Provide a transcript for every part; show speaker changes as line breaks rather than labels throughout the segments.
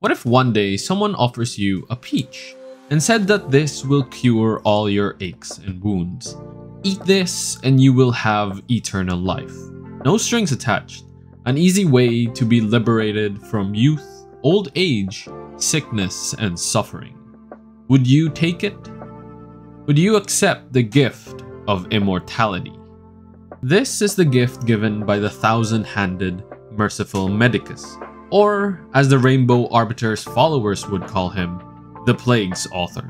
What if one day someone offers you a peach and said that this will cure all your aches and wounds? Eat this and you will have eternal life. No strings attached. An easy way to be liberated from youth, old age, sickness, and suffering. Would you take it? Would you accept the gift of immortality? This is the gift given by the thousand-handed, merciful Medicus, or as the Rainbow Arbiter's followers would call him, the Plague's author,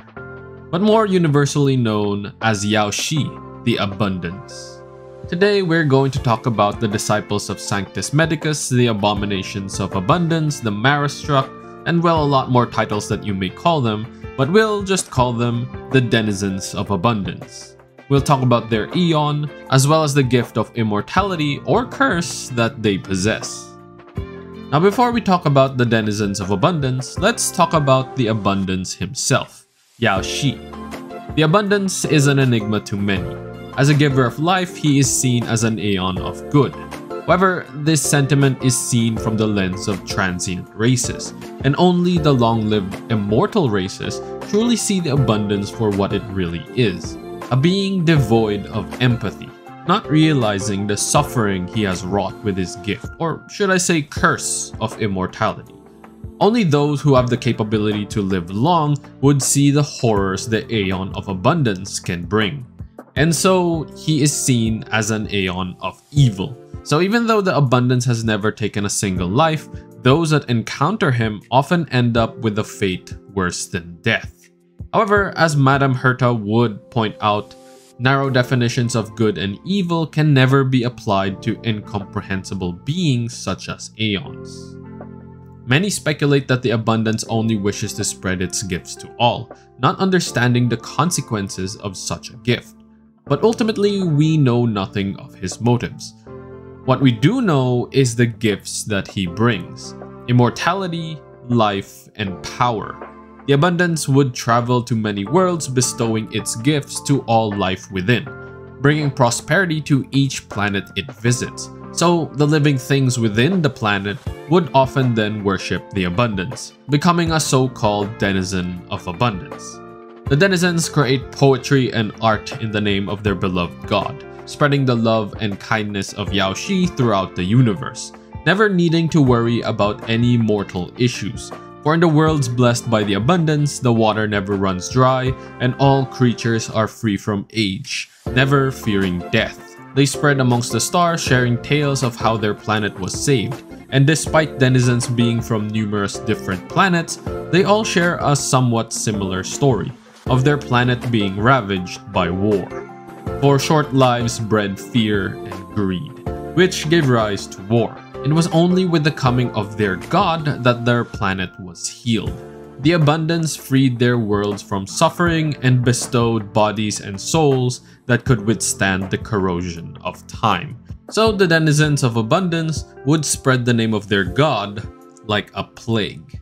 but more universally known as Yaoshi, the Abundance. Today we're going to talk about the disciples of Sanctus Medicus, the Abominations of Abundance, the Marastruck, and well, a lot more titles that you may call them, but we'll just call them the Denizens of Abundance. We'll talk about their Aeon, as well as the gift of immortality or curse that they possess. Now before we talk about the Denizens of Abundance, let's talk about the Abundance himself, Yaoshi. The Abundance is an enigma to many. As a giver of life, he is seen as an Aeon of good. However, this sentiment is seen from the lens of transient races, and only the long-lived immortal races truly see the Abundance for what it really is, a being devoid of empathy, not realizing the suffering he has wrought with his gift, or should I say curse, of immortality. Only those who have the capability to live long would see the horrors the Aeon of Abundance can bring. And so, he is seen as an Aeon of evil. So even though the Abundance has never taken a single life, those that encounter him often end up with a fate worse than death. However, as Madame Herta would point out, narrow definitions of good and evil can never be applied to incomprehensible beings such as Aeons. Many speculate that the Abundance only wishes to spread its gifts to all, not understanding the consequences of such a gift. But ultimately, we know nothing of his motives. What we do know is the gifts that he brings: immortality, life, and power. The Abundance would travel to many worlds, bestowing its gifts to all life within, bringing prosperity to each planet it visits. So the living things within the planet would often then worship the Abundance, becoming a so-called denizen of abundance. The denizens create poetry and art in the name of their beloved god, spreading the love and kindness of Yaoshi throughout the universe, never needing to worry about any mortal issues. For in the worlds blessed by the Abundance, the water never runs dry, and all creatures are free from age, never fearing death. They spread amongst the stars, sharing tales of how their planet was saved. And despite denizens being from numerous different planets, they all share a somewhat similar story of their planet being ravaged by war. For short lives bred fear and greed, which gave rise to war. It was only with the coming of their god that their planet was healed. The Abundance freed their worlds from suffering and bestowed bodies and souls that could withstand the corrosion of time. So the Denizens of Abundance would spread the name of their god like a plague.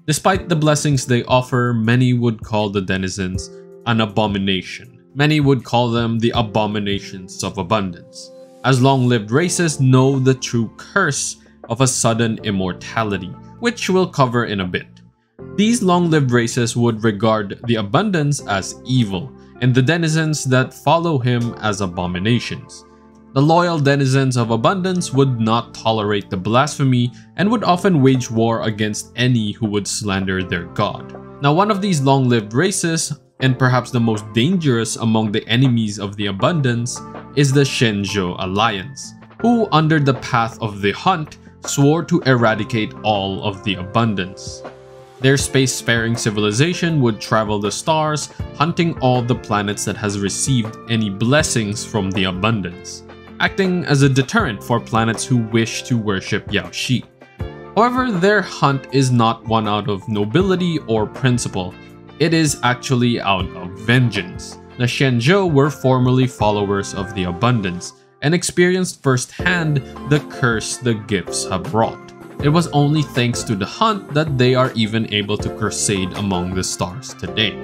Despite the blessings they offer, many would call the Denizens an abomination. Many would call them the Abominations of Abundance, as long-lived races know the true curse of a sudden immortality, which we'll cover in a bit. These long-lived races would regard the Abundance as evil, and the denizens that follow him as abominations. The loyal denizens of Abundance would not tolerate the blasphemy and would often wage war against any who would slander their god. Now, one of these long-lived races, and perhaps the most dangerous among the enemies of the Abundance, is the Shenzhou Alliance, who under the path of the Hunt swore to eradicate all of the Abundance. Their space-faring civilization would travel the stars, hunting all the planets that has received any blessings from the Abundance, acting as a deterrent for planets who wish to worship Yaoshi. However, their hunt is not one out of nobility or principle. It is actually out of vengeance. The Shenzhou were formerly followers of the Abundance and experienced firsthand the curse the gifts have brought. It was only thanks to the hunt that they are even able to crusade among the stars today.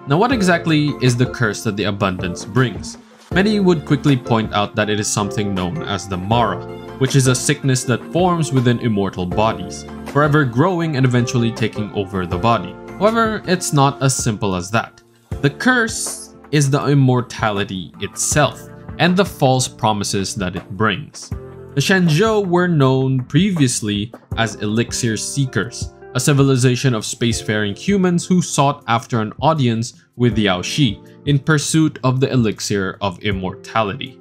Now, what exactly is the curse that the Abundance brings? Many would quickly point out that it is something known as the Mara, which is a sickness that forms within immortal bodies, forever growing and eventually taking over the body. However, it's not as simple as that. The curse is the immortality itself and the false promises that it brings. The Shenzhou were known previously as elixir seekers, a civilization of spacefaring humans who sought after an audience with Yaoshi in pursuit of the elixir of immortality.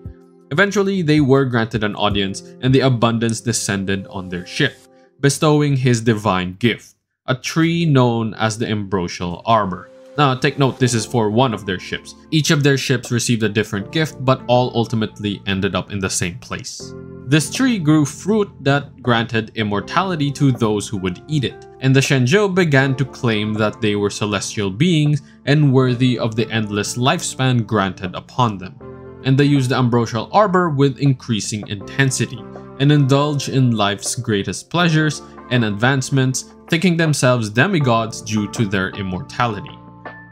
Eventually, they were granted an audience and the abundance descended on their ship, bestowing his divine gift, a tree known as the ambrosial arbor. Now, take note, this is for one of their ships. Each of their ships received a different gift, but all ultimately ended up in the same place. This tree grew fruit that granted immortality to those who would eat it, and the Shenzhou began to claim that they were celestial beings and worthy of the endless lifespan granted upon them. And they used the ambrosial arbor with increasing intensity, and indulge in life's greatest pleasures and advancements, thinking themselves demigods due to their immortality.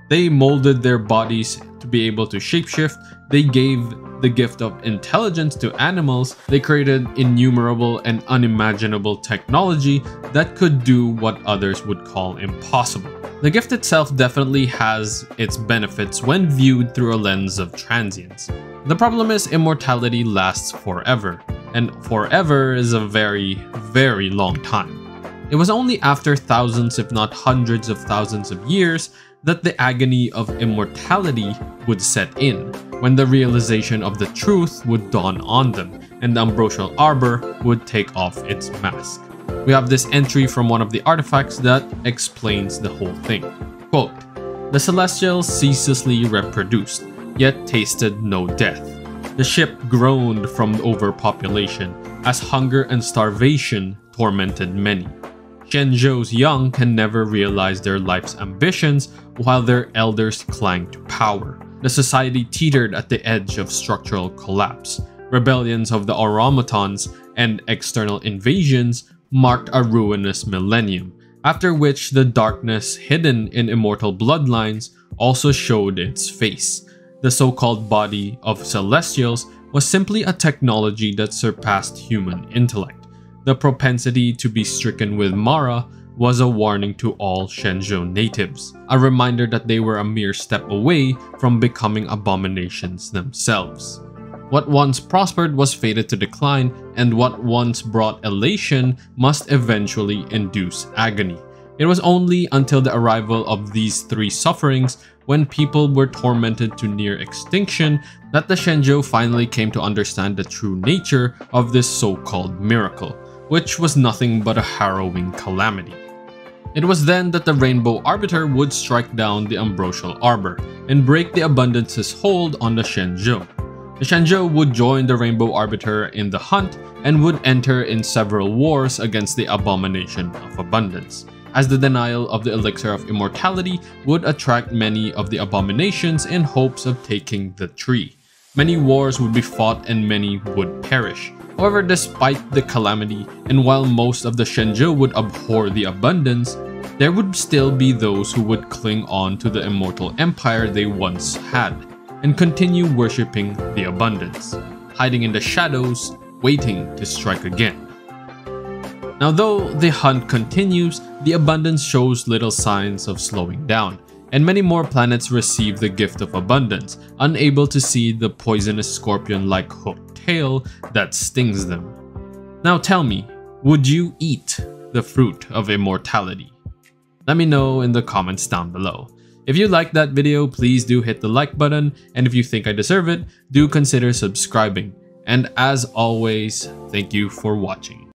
They molded their bodies to be able to shapeshift, they gave the gift of intelligence to animals, they created innumerable and unimaginable technology that could do what others would call impossible. The gift itself definitely has its benefits when viewed through a lens of transience. The problem is immortality lasts forever, and forever is a very, very long time. It was only after thousands if not hundreds of thousands of years that the agony of immortality would set in, when the realization of the truth would dawn on them, and the ambrosial arbor would take off its mask. We have this entry from one of the artifacts that explains the whole thing. Quote, "The Celestials ceaselessly reproduced, yet tasted no death. The ship groaned from overpopulation, as hunger and starvation tormented many. Shenzhou's young can never realize their life's ambitions while their elders clang to power. The society teetered at the edge of structural collapse. Rebellions of the automatons and external invasions marked a ruinous millennium, after which the darkness hidden in immortal bloodlines also showed its face. The so-called body of Celestials was simply a technology that surpassed human intellect. The propensity to be stricken with Mara was a warning to all Shenzhou natives, a reminder that they were a mere step away from becoming abominations themselves. What once prospered was fated to decline, and what once brought elation must eventually induce agony. It was only until the arrival of these three sufferings, when people were tormented to near extinction, that the Shenzhou finally came to understand the true nature of this so-called miracle, which was nothing but a harrowing calamity. It was then that the Rainbow Arbiter would strike down the Ambrosial Arbor and break the Abundance's hold on the Shenzhou. The Shenzhou would join the Rainbow Arbiter in the hunt and would enter in several wars against the Abomination of Abundance, as the denial of the Elixir of Immortality would attract many of the abominations in hopes of taking the tree. Many wars would be fought and many would perish. However, despite the calamity, and while most of the Shenzhou would abhor the abundance, there would still be those who would cling on to the immortal empire they once had, and continue worshipping the abundance, hiding in the shadows, waiting to strike again. Now, though the hunt continues, the abundance shows little signs of slowing down, and many more planets receive the gift of abundance, unable to see the poisonous scorpion-like hooked tail that stings them. Now tell me, would you eat the fruit of immortality? Let me know in the comments down below. If you liked that video, please do hit the like button, and if you think I deserve it, do consider subscribing. And as always, thank you for watching.